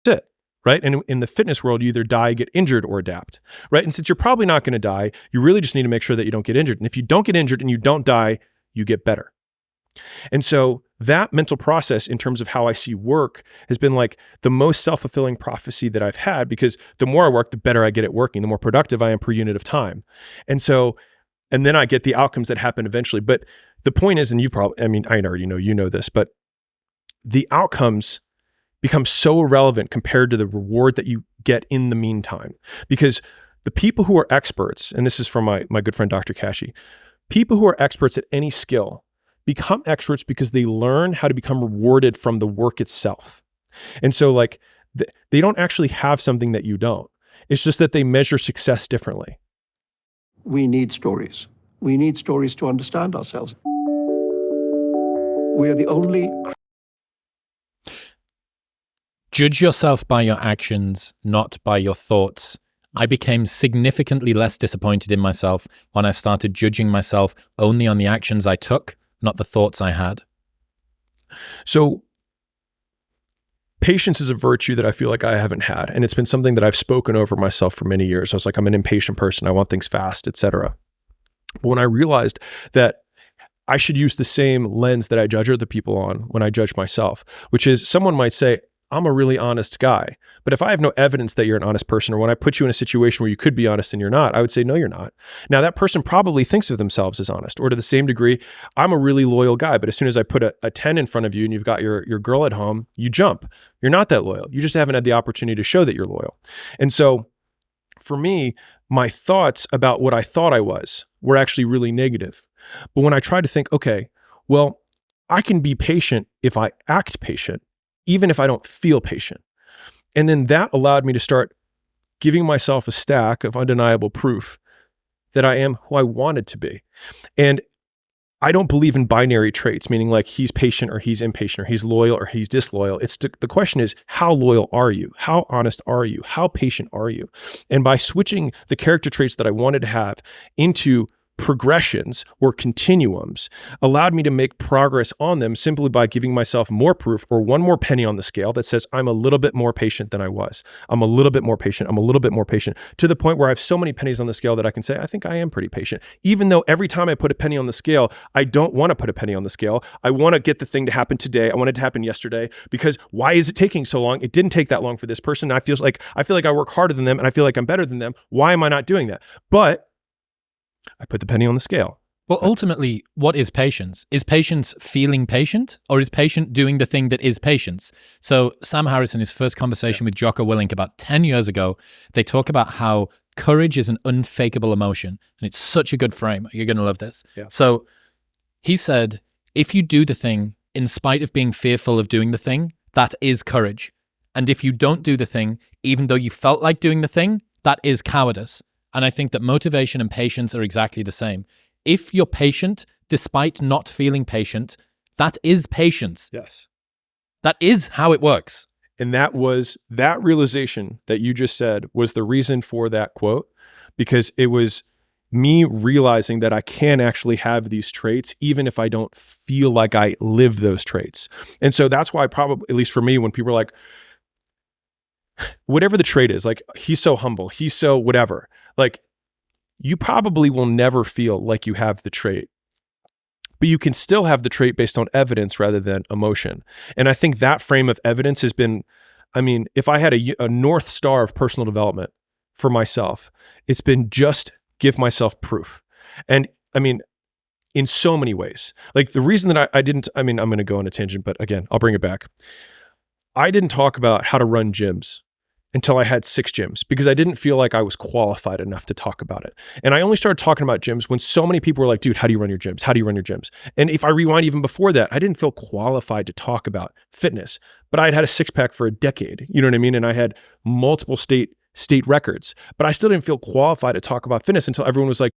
it, right? And in the fitness world, you either die, get injured, or adapt, right? And since you're probably not going to die, you really just need to make sure that you don't get injured. And if you don't get injured and you don't die, you get better. And so that mental process in terms of how I see work has been like the most self-fulfilling prophecy that I've had, because the more I work, the better I get at working, the more productive I am per unit of time. And then I get the outcomes that happen eventually. But the point is, and you've probably, I mean, I already know, you know this, but the outcomes become so irrelevant compared to the reward that you get in the meantime. Because the people who are experts, and this is from my good friend, Dr. Kashi, people who are experts at any skill become experts because they learn how to become rewarded from the work itself. And so like they don't actually have something that you don't. It's just that they measure success differently. We need stories. We need stories to understand ourselves. We are the only... Judge yourself by your actions, not by your thoughts. I became significantly less disappointed in myself when I started judging myself only on the actions I took, not the thoughts I had. So patience is a virtue that I feel like I haven't had. And it's been something that I've spoken over myself for many years. I was like, I'm an impatient person. I want things fast, etc. But when I realized that I should use the same lens that I judge other people on when I judge myself, which is someone might say, I'm a really honest guy. But if I have no evidence that you're an honest person, or when I put you in a situation where you could be honest and you're not, I would say, no, you're not. Now that person probably thinks of themselves as honest, or to the same degree, I'm a really loyal guy. But as soon as I put a 10 in front of you and you've got your girl at home, you jump. You're not that loyal. You just haven't had the opportunity to show that you're loyal. And so for me, my thoughts about what I thought I was were actually really negative. But when I tried to think, okay, well, I can be patient if I act patient, even if I don't feel patient. And then that allowed me to start giving myself a stack of undeniable proof that I am who I wanted to be. And I don't believe in binary traits, meaning like he's patient or he's impatient, or he's loyal or he's disloyal. The question is, how loyal are you? How honest are you? How patient are you? And by switching the character traits that I wanted to have into progressions or continuums allowed me to make progress on them simply by giving myself more proof, or one more penny on the scale that says I'm a little bit more patient than I was. I'm a little bit more patient. I'm a little bit more patient, to the point where I have so many pennies on the scale that I can say, I think I am pretty patient. Even though every time I put a penny on the scale, I don't want to put a penny on the scale. I want to get the thing to happen today. I want it to happen yesterday, because why is it taking so long? It didn't take that long for this person. I feel like I work harder than them, and I feel like I'm better than them. Why am I not doing that? But I put the penny on the scale. Well, ultimately, what is patience? Is patience feeling patient, or is patient doing the thing that is patience? So Sam Harris, in his first conversation with Jocko Willink about 10 years ago, they talk about how courage is an unfakeable emotion. And it's such a good frame. You're going to love this. Yeah. So he said, if you do the thing in spite of being fearful of doing the thing, that is courage. And if you don't do the thing, even though you felt like doing the thing, that is cowardice. And I think that motivation and patience are exactly the same. If you're patient, despite not feeling patient, that is patience. Yes. That is how it works. And that realization that you just said was the reason for that quote, because it was me realizing that I can actually have these traits, even if I don't feel like I live those traits. And so that's why probably, at least for me, when people are like, whatever the trait is, like, he's so humble, he's so whatever, like, you probably will never feel like you have the trait, but you can still have the trait based on evidence rather than emotion. And I think that frame of evidence has been, I mean, if I had a North Star of personal development for myself, it's been just give myself proof. And I mean, in so many ways, like the reason that I didn't, I mean, I'm going to go on a tangent, but again, I'll bring it back. I didn't talk about how to run gyms until I had 6 gyms, because I didn't feel like I was qualified enough to talk about it. And I only started talking about gyms when so many people were like, dude, how do you run your gyms? How do you run your gyms? And if I rewind even before that, I didn't feel qualified to talk about fitness, but I had had a 6-pack for a decade, you know what I mean? And I had multiple state records, but I still didn't feel qualified to talk about fitness until everyone was like,